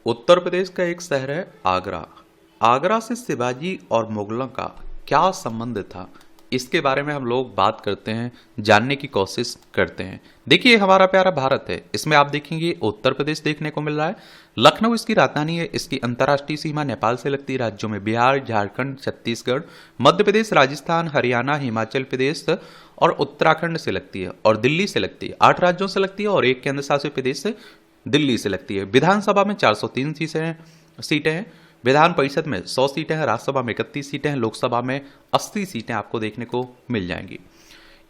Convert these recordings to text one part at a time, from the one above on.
उत्तर प्रदेश का एक शहर है आगरा। आगरा से शिवाजी और मुगलों का क्या संबंध था, इसके बारे में हम लोग बात करते हैं, जानने की कोशिश करते हैं। देखिए, हमारा प्यारा भारत है, इसमें आप देखेंगे उत्तर प्रदेश देखने को मिल रहा है। लखनऊ इसकी राजधानी है। इसकी अंतर्राष्ट्रीय सीमा नेपाल से लगती है। राज्यों में बिहार, झारखंड, छत्तीसगढ़, मध्य प्रदेश, राजस्थान, हरियाणा, हिमाचल प्रदेश और उत्तराखंड से लगती है, और दिल्ली से लगती है। 8 राज्यों से लगती है और एक केंद्र शासित प्रदेश से दिल्ली से लगती है। विधानसभा में 403 सीटें हैं। विधान परिषद में 100 सीटें हैं। राज्यसभा में 31 सीटें हैं। लोकसभा में 80 सीटें आपको देखने को मिल जाएंगी।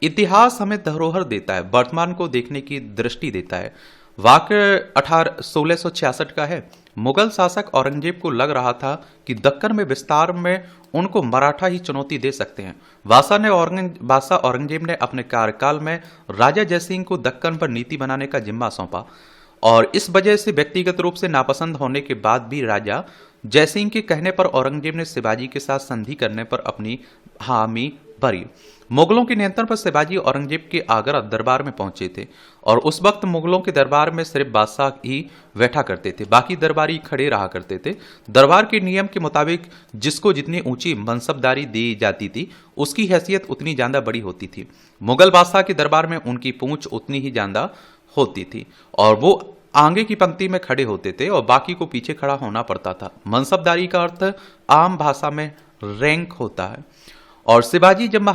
इतिहास हमें धरोहर देता है, वर्तमान को देखने की दृष्टि देता है। वाक्य 1666 का है। मुगल शासक औरंगजेब को लग रहा था कि दक्कन में विस्तार में उनको मराठा ही चुनौती दे सकते हैं। बादशाह औरंगजेब ने अपने कार्यकाल में राजा जयसिंह को दक्कन पर नीति बनाने का जिम्मा सौंपा, और इस वजह से व्यक्तिगत रूप से नापसंद होने के बाद भी राजा जयसिंह के कहने पर औरंगजेब ने शिवाजी के साथ संधि करने पर अपनी हामी भरी। मुगलों के नियंत्रण पर शिवाजी औरंगजेब के आगरा दरबार में पहुंचे थे, और उस वक्त मुगलों के दरबार में सिर्फ बादशाह ही बैठा करते थे, बाकी दरबारी खड़े रहा करते थे। दरबार के नियम के मुताबिक जिसको जितनी ऊंची मनसबदारी दी जाती थी, उसकी हैसियत उतनी ज्यादा बड़ी होती थी। मुगल बादशाह के दरबार में उनकी पूंछ उतनी ही ज्यादा होती थी, और वो आगे की पंक्ति में खड़े होते थे और बाकी को पीछे खड़ा होना पड़ता था। मनसबदारी का अर्थ आम भाषा में रैंक होता है। और शिवाजी जब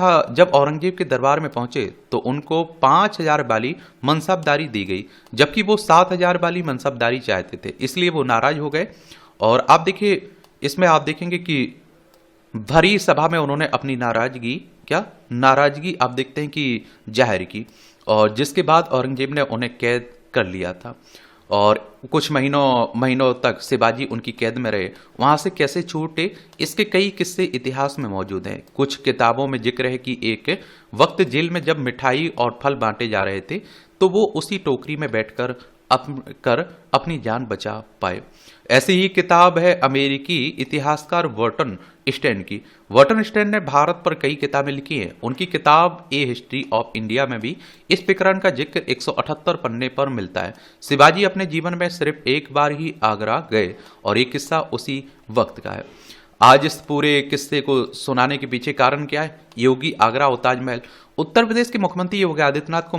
औरंगजेब के दरबार में पहुंचे तो उनको 5000 वाली मनसबदारी दी गई, जबकि वो 7000 वाली मनसबदारी चाहते थे, इसलिए वो नाराज हो गए। और आप देखिए, इसमें आप देखेंगे कि भरी सभा में उन्होंने अपनी नाराजगी आप देखते हैं कि जाहिर की, और जिसके बाद औरंगजेब ने उन्हें कैद कर लिया था, और कुछ महीनों तक शिवाजी उनकी कैद में रहे। वहां से कैसे छूटे, इसके कई किस्से इतिहास में मौजूद हैं। कुछ किताबों में जिक्र है कि एक वक्त जेल में जब मिठाई और फल बांटे जा रहे थे तो वो उसी टोकरी में बैठकर अपनी जान बचा पाए। ऐसी ही किताब है अमेरिकी इतिहासकार वर्टन स्टैन की। वर्टन स्टैन ने भारत पर कई किताबें लिखी हैं। उनकी किताब ए हिस्ट्री ऑफ इंडिया में भी इस प्रकरण का जिक्र 178 पन्ने पर मिलता है। शिवाजी अपने जीवन में सिर्फ एक बार ही आगरा गए, और ये किस्सा उसी वक्त का है। आज इस पूरे किस्से को सुनाने के पीछे कारण क्या है? योगी, आगरा और ताजमहल। उत्तर प्रदेश के मुख्यमंत्री योगी आदित्यनाथ को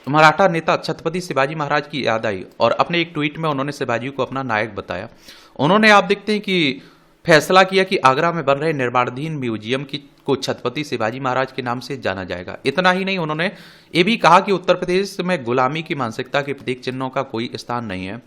मराठा नेता छत्रपति शिवाजी महाराज की याद आई, और अपने एक ट्वीट में उन्होंने शिवाजी को अपना नायक बताया। उन्होंने, आप देखते हैं कि फैसला किया कि आगरा में बन रहे निर्माणाधीन म्यूजियम को छत्रपति शिवाजी महाराज के नाम से जाना जाएगा। इतना ही नहीं, उन्होंने ये भी कहा कि उत्तर प्रदेश में गुलामी की मानसिकता के प्रतीक चिन्हों का कोई स्थान नहीं है।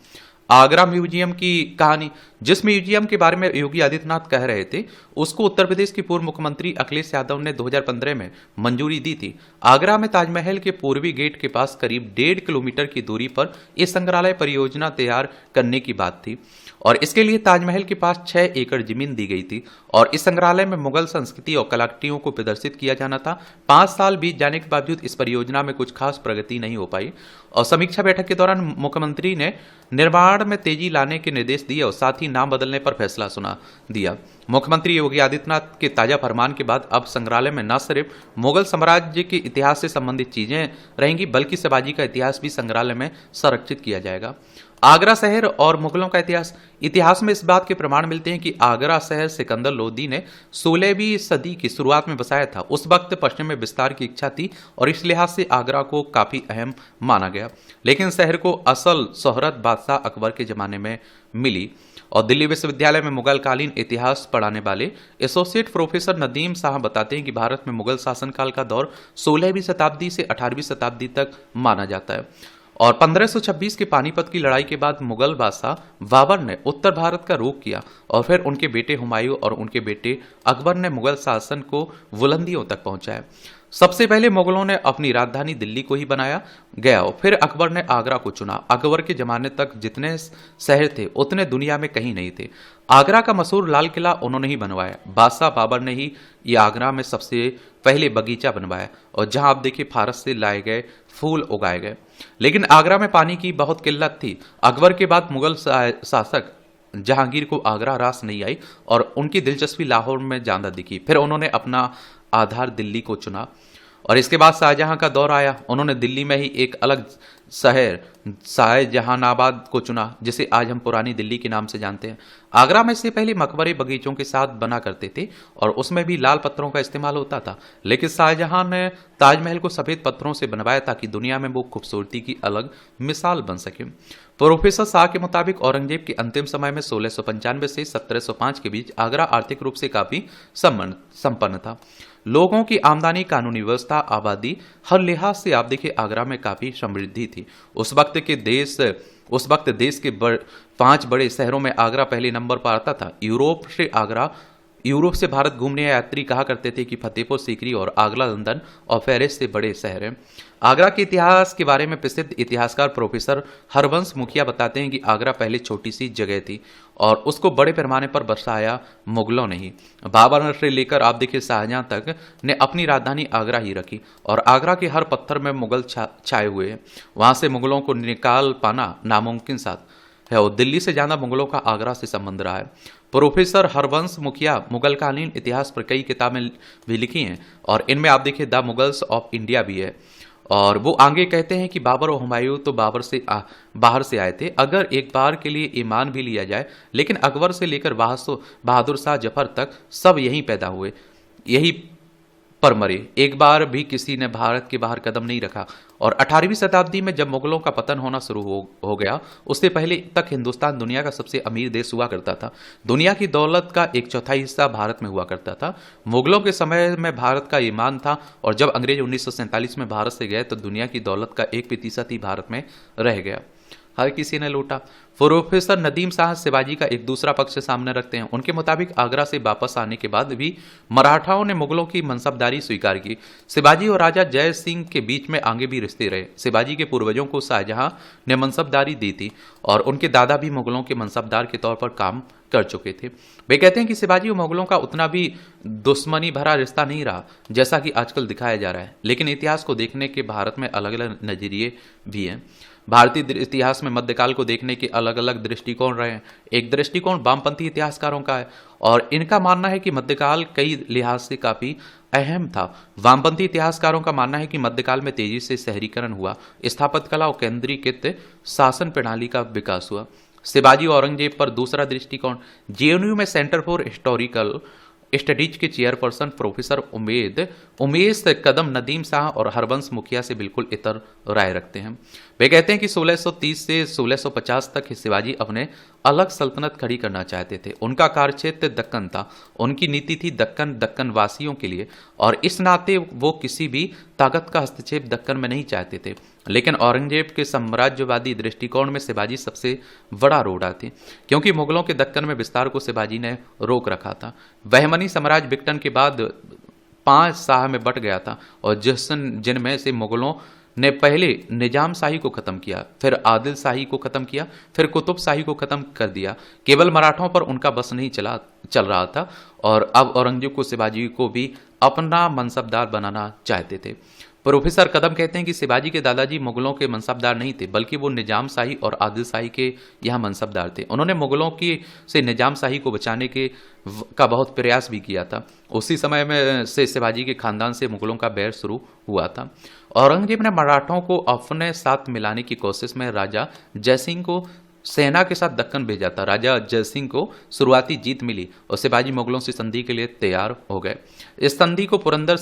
आगरा म्यूजियम की कहानी, जिस म्यूजियम के बारे में योगी आदित्यनाथ कह रहे थे, उसको उत्तर प्रदेश के पूर्व मुख्यमंत्री अखिलेश यादव ने 2015 में मंजूरी दी थी। आगरा में ताजमहल के पूर्वी गेट के पास करीब 1.5 किलोमीटर की दूरी पर इस संग्रहालय परियोजना तैयार करने की बात थी, और इसके लिए ताजमहल के पास 6 एकड़ जमीन दी गई थी, और इस संग्रहालय में मुगल संस्कृति और कलाकृतियों को प्रदर्शित किया जाना था। 5 साल बीत जाने के बावजूद इस परियोजना में कुछ खास प्रगति नहीं हो पाई, और समीक्षा बैठक के दौरान मुख्यमंत्री ने निर्माण में तेजी लाने के निर्देश दिए और साथ ही नाम बदलने पर फैसला सुना दिया। मुख्यमंत्री योगी आदित्यनाथ के ताजा फरमान के बाद अब संग्रहालय में न सिर्फ मुगल साम्राज्य के इतिहास से संबंधित चीजें रहेंगी, बल्कि शिवाजी का इतिहास भी संग्रहालय में संरक्षित किया जाएगा। आगरा शहर और मुगलों का इतिहास में इस बात के प्रमाण मिलते हैं कि आगरा शहर सिकंदर लोदी ने 16वीं सदी की शुरुआत में बसाया था। उस वक्त पश्चिम में विस्तार की इच्छा थी, और इस लिहाज से आगरा को काफी अहम माना गया। लेकिन शहर को असल शोहरत बादशाह अकबर के जमाने में मिली, और दिल्ली विश्वविद्यालय में मुगल कालीन इतिहास पढ़ाने वाले एसोसिएट प्रोफेसर नदीम साहब बताते हैं कि भारत में मुगल शासनकाल का दौर 16वीं शताब्दी से 18वीं शताब्दी तक माना जाता है, और 1526 के पानीपत की लड़ाई के बाद मुगल बादशाह बाबर ने उत्तर भारत का रुख किया, और फिर उनके बेटे हुमायूं और उनके बेटे अकबर ने मुगल शासन को बुलंदियों तक पहुंचाया। सबसे पहले मुगलों ने अपनी राजधानी दिल्ली को ही बनाया गया, और फिर अकबर ने आगरा को चुना। अकबर के जमाने तक जितने शहर थे उतने दुनिया में कहीं नहीं थे। आगरा का मशहूर लाल किला उन्होंने ही बनवाया। बादशाह बाबर ने ही ये आगरा में सबसे पहले बगीचा बनवाया, और जहां आप देखिए फारस से लाए गए फूल उगाए गए। लेकिन आगरा में पानी की बहुत किल्लत थी। अकबर के बाद मुगल शासक जहांगीर को आगरा रास नहीं आई, और उनकी दिलचस्पी लाहौर में ज्यादा दिखी। फिर उन्होंने अपना आधार दिल्ली को चुना, और इसके बाद शाहजहां का दौर आया। उन्होंने दिल्ली में ही एक अलग शहर शाहजहानाबाद को चुना, जिसे आज हम पुरानी दिल्ली के नाम से जानते हैं। आगरा में से पहले मकबरे बगीचों के साथ बना करते थे और उसमें भी लाल पत्थरों का इस्तेमाल होता था, लेकिन शाहजहां ने ताजमहल को सफेद पत्थरों से बनवाया ताकि दुनिया में वो खूबसूरती की अलग मिसाल बन सके। प्रोफेसर शाह के मुताबिक औरंगजेब के अंतिम समय में 1695 से 1705 के बीच आगरा आर्थिक रूप से काफी संपन्न था। लोगों की आमदनी, कानूनी व्यवस्था, आबादी, हर लिहाज से आप देखिए आगरा में काफी समृद्धि थी। उस वक्त देश के 5 बड़े शहरों में आगरा पहले नंबर पर आता था। यूरोप से भारत घूमने आए यात्री कहा करते थे कि फतेहपुर सीकरी और आगरा लंदन और पेरिस से बड़े शहर हैं। आगरा के इतिहास के बारे में प्रसिद्ध इतिहासकार प्रोफेसर हरवंश मुखिया बताते हैं कि आगरा पहले छोटी सी जगह थी और उसको बड़े पैमाने पर बसाया मुगलों ने ही। बाबर से लेकर आप देखिए शाहजहां तक ने अपनी राजधानी आगरा ही रखी और आगरा के हर पत्थर में मुगल छाए हुए हैं। वहां से मुगलों को निकाल पाना नामुमकिन साथ है और दिल्ली से ज्यादा मुगलों का आगरा से संबंध रहा है। प्रोफेसर हरवंश मुखिया मुगलकालीन इतिहास पर कई किताबें भी लिखी हैं और इनमें आप देखिए द मुगल्स ऑफ इंडिया भी है। और वो आगे कहते हैं कि बाबर और हुमायूं तो बाहर से आए थे, अगर एक बार के लिए ईमान भी लिया जाए, लेकिन अकबर से लेकर बहादुर शाह जफर तक सब यहीं पैदा हुए, यही पर मरे। एक बार भी किसी ने भारत के बाहर कदम नहीं रखा। और 18वीं शताब्दी में जब मुगलों का पतन होना शुरू हो गया, उससे पहले तक हिंदुस्तान दुनिया का सबसे अमीर देश हुआ करता था। दुनिया की दौलत का 1/4 हिस्सा भारत में हुआ करता था। मुगलों के समय में भारत का ईमान था और जब अंग्रेज 1947 में भारत से गए तो दुनिया की दौलत का 1% ही भारत में रह गया, हर किसी ने लूटा। प्रोफेसर नदीम शाह शिवाजी का एक दूसरा पक्ष सामने रखते हैं। उनके मुताबिक आगरा से वापस आने के बाद भी मराठाओं ने मुगलों की मनसबदारी स्वीकार की। शिवाजी और राजा जय सिंह के बीच में आगे भी रिश्ते रहे। शिवाजी के पूर्वजों को शाहजहां ने मनसबदारी दी थी और उनके दादा भी मुगलों के मनसबदार के तौर पर काम कर चुके थे। वे कहते हैं कि शिवाजी और मुगलों का उतना भी दुश्मनी भरा रिश्ता नहीं रहा जैसा कि आजकल दिखाया जा रहा है, लेकिन इतिहास को देखने के भारत में अलग अलग नजरिए भी हैं। भारतीय इतिहास में मध्यकाल को देखने के अलग अलग दृष्टिकोण रहे हैं। एक दृष्टिकोण वामपंथी इतिहासकारों का है और इनका मानना है कि मध्यकाल कई लिहाज से काफी अहम था। वामपंथी इतिहासकारों का मानना है कि मध्यकाल में तेजी से शहरीकरण हुआ, स्थापत्य कला और केंद्रीकृत शासन प्रणाली का विकास हुआ। शिवाजी और औरंगजेब पर दूसरा दृष्टिकोण, जेएनयू में सेंटर फॉर हिस्टोरिकल स्टडीज के चेयरपर्सन प्रोफेसर उमेश कदम नदीम शाह और हरवंश मुखिया से बिल्कुल इतर राय रखते हैं। वे कहते हैं कि 1630 से 1650 तक शिवाजी अपने अलग सल्तनत खड़ी करना चाहते थे। उनका कार्यक्षेत्र दक्कन था, उनकी नीति थी दक्कन वासियों के लिए और इस नाते वो किसी भी ताकत का हस्तक्षेप दक्कन में नहीं चाहते थे। लेकिन औरंगजेब के साम्राज्यवादी दृष्टिकोण में शिवाजी सबसे बड़ा रोड़ा थे, क्योंकि मुगलों के दक्कन में विस्तार को शिवाजी ने रोक रखा था। बहमनी साम्राज्य विघटन के बाद 5 शाह में बट गया था और जिनमें से मुगलों ने पहले निजाम शाही को खत्म किया, फिर आदिल शाही को खत्म किया, फिर कुतुब शाही को खत्म कर दिया। केवल मराठों पर उनका बस नहीं चल रहा था और अब औरंगजेब को शिवाजी को भी अपना मनसबदार बनाना चाहते थे। प्रोफेसर कदम कहते हैं कि शिवाजी के दादाजी मुगलों के मनसबदार नहीं थे, बल्कि वो निजाम शाही और आदिल शाही के यहाँ मनसबदार थे। उन्होंने मुगलों की से निजाम शाही को बचाने का बहुत प्रयास भी किया था। उसी समय में से शिवाजी के खानदान से मुगलों का बैर शुरू हुआ था। औरंगजेब ने मराठों को अपने साथ मिलाने की कोशिश में राजा जयसिंह को सेना के साथ दक्कन भेजा था। राजा जयसिंह को शुरुआती जीत मिली और शिवाजी मुगलों से संधि के लिए तैयार हो गए। इस संधि को पुरंदर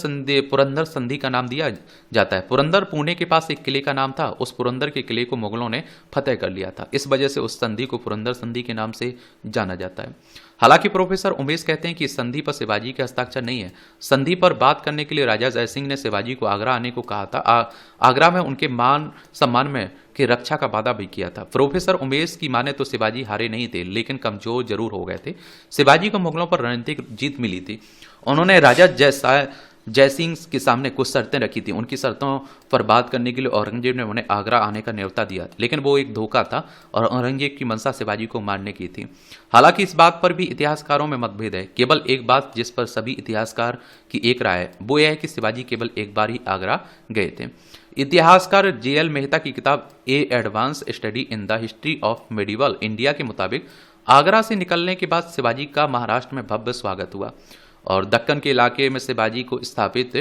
संधि का नाम दिया जाता है। पुरंदर पुणे के पास एक किले का नाम था। उस पुरंदर के किले को मुगलों ने फतेह कर लिया था। इस वजह से उस संधि को पुरंदर संधि के नाम से जाना जाता है। हालांकि प्रोफेसर उमेश कहते हैं कि इस संधि पर शिवाजी के हस्ताक्षर नहीं है। संधि पर बात करने के लिए राजा जयसिंह ने शिवाजी को आगरा आने को कहा था। आगरा में उनके मान सम्मान में की रक्षा का वादा भी किया था। प्रोफेसर उमेश की माने तो शिवाजी हारे नहीं थे, लेकिन कमजोर जरूर हो गए थे। शिवाजी को मुगलों पर रणनीतिक जीत मिली थी। उन्होंने राजा जयसिंह के सामने कुछ शर्तें रखी थी। उनकी शर्तों पर बात करने के लिए औरंगजेब ने उन्हें आगरा आने का न्योता दिया, लेकिन वो एक धोखा था और औरंगजेब की मंशा शिवाजी को मारने की थी। हालांकि इस बात पर भी इतिहासकारों में मतभेद है। केवल एक बात जिस पर सभी इतिहासकार की एक राय है, वो यह है कि शिवाजी केवल एक बार ही आगरा गए थे। इतिहासकार JL मेहता की किताब a advance study in the history of medieval India के मुताबिक आगरा से निकलने के बाद शिवाजी का महाराष्ट्र में भव्य स्वागत हुआ और दक्कन के इलाके में शिवाजी को स्थापित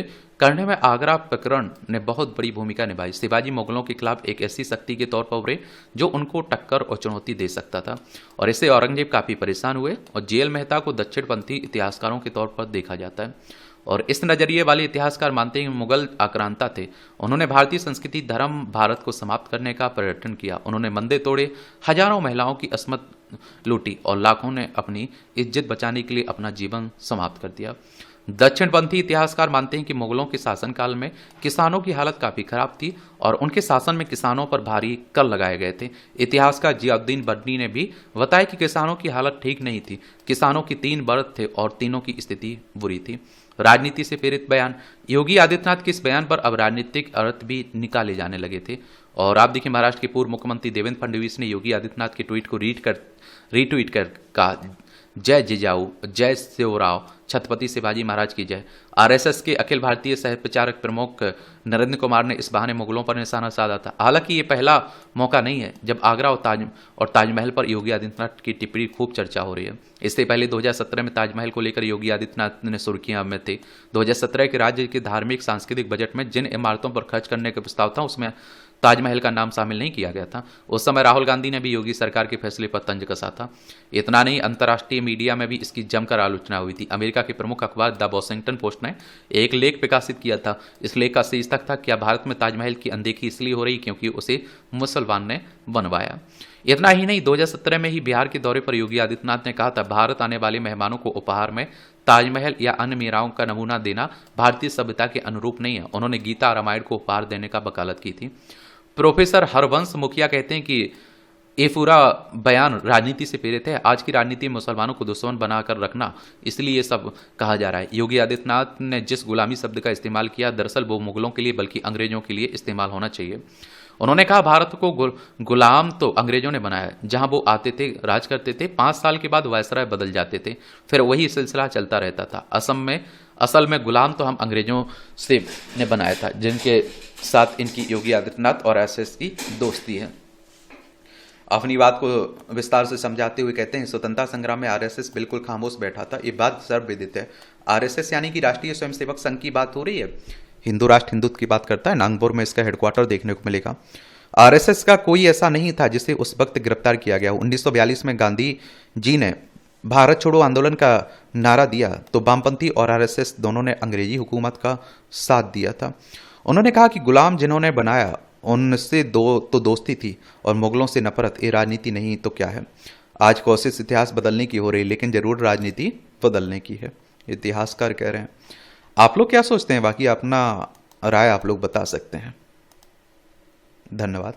करने में आगरा प्रकरण ने बहुत बड़ी भूमिका निभाई। शिवाजी मुगलों के खिलाफ एक ऐसी शक्ति के तौर पर उभरे जो उनको टक्कर और चुनौती दे सकता था, और इससे औरंगजेब काफ़ी परेशान हुए और जेल मेहता को दक्षिणपंथी इतिहासकारों के तौर पर देखा जाता है। और इस नज़रिए वाले इतिहासकार मानते हैं कि मुगल आक्रांता थे। उन्होंने भारतीय संस्कृति धर्म भारत को समाप्त करने का पर्यटन किया। उन्होंने मंदिर तोड़े, हजारों महिलाओं की अस्मत लूटी और लाखों ने अपनी इज्जत बचाने के लिए अपना जीवन समाप्त कर दिया। दक्षिणपंथी इतिहासकार मानते हैं कि मुगलों के शासनकाल में किसानों की हालत काफ़ी खराब थी और उनके शासन में किसानों पर भारी कर लगाए गए थे। इतिहासकार जियाउद्दीन बर्नी ने भी बताया कि किसानों की हालत ठीक नहीं थी। किसानों की 3 वर्ग थे और तीनों की स्थिति बुरी थी। राजनीति से प्रेरित बयान। योगी आदित्यनाथ के इस बयान पर अब राजनीतिक अर्थ भी निकाले जाने लगे थे। और आप देखिए, महाराष्ट्र के पूर्व मुख्यमंत्री देवेंद्र फडणवीस ने योगी आदित्यनाथ के ट्वीट को रीट्वीट कर कहा, जय जिजाऊ, जय शिवराव, छत्रपति शिवाजी महाराज की जय। आरएसएस के अखिल भारतीय सह प्रचारक प्रमुख नरेंद्र कुमार ने इस बहाने मुगलों पर निशाना साधा था। हालांकि ये पहला मौका नहीं है जब आगरा और ताजमहल पर योगी आदित्यनाथ की टिप्पणी खूब चर्चा हो रही है। इससे पहले 2017 में ताजमहल को लेकर योगी आदित्यनाथ ने सुर्खियां में थे। 2017 के राज्य के धार्मिक सांस्कृतिक बजट में जिन इमारतों पर खर्च करने का प्रस्ताव था उसमें ताजमहल का नाम शामिल नहीं किया गया था। उस समय राहुल गांधी ने भी योगी सरकार के फैसले पर तंज कसा था। इतना नहीं, अंतर्राष्ट्रीय मीडिया में भी इसकी जमकर आलोचना हुई थी। अमेरिका के प्रमुख अखबार द वॉशिंगटन पोस्ट ने एक लेख प्रकाशित किया था। इस लेख का शीर्षक था, क्या भारत में ताजमहल की अनदेखी इसलिए हो रही क्योंकि उसे मुसलमान ने बनवाया। इतना ही नहीं, 2017 में ही बिहार के दौरे पर योगी आदित्यनाथ ने कहा था, भारत आने वाले मेहमानों को उपहार में ताजमहल या अन्य मीराओं का नमूना देना भारतीय सभ्यता के अनुरूप नहीं है। उन्होंने गीता और रामायण को उपहार देने का वकालत की थी। प्रोफेसर हरवंश मुखिया कहते हैं कि ये पूरा बयान राजनीति से प्रेरित है। आज की राजनीति में मुसलमानों को दुश्मन बनाकर रखना, इसलिए ये सब कहा जा रहा है। योगी आदित्यनाथ ने जिस गुलामी शब्द का इस्तेमाल किया, दरअसल वो मुगलों के लिए बल्कि अंग्रेजों के लिए इस्तेमाल होना चाहिए। उन्होंने कहा, भारत को गुलाम तो अंग्रेजों ने बनाया। जहां वो आते थे, राज करते थे, 5 साल के बाद वायसराय बदल जाते थे, फिर वही सिलसिला चलता रहता था। असल में गुलाम तो हम अंग्रेजों से ने बनाया था, जिनके साथ इनकी योगी आदित्यनाथ और एसएस की दोस्ती है। अपनी बात को विस्तार से समझाते हुए कहते हैं, स्वतंत्रता संग्राम में आरएसएस बिल्कुल खामोश बैठा था। ये बात सर्वविदित है। आरएसएस यानी कि राष्ट्रीय स्वयंसेवक संघ की बात हो रही है। हिंदू राष्ट्र हिंदुत्व की बात करता है। नागपुर में इसका हेडक्वार्टर देखने को मिलेगा। आरएसएस का कोई ऐसा नहीं था जिसे उस वक्त गिरफ्तार किया गया। 1942 में गांधी जी ने भारत छोड़ो आंदोलन का नारा दिया तो वामपंथी और आरएसएस दोनों ने अंग्रेजी हुकूमत का साथ दिया था। उन्होंने कहा कि गुलाम जिन्होंने बनाया उनसे तो दोस्ती थी और मुगलों से नफरत। ये राजनीति नहीं तो क्या है। आज कोशिश इतिहास बदलने की हो रही, लेकिन जरूर राजनीति बदलने की है, इतिहासकार कह रहे हैं। आप लोग क्या सोचते हैं? बाकी अपना राय आप लोग बता सकते हैं। धन्यवाद।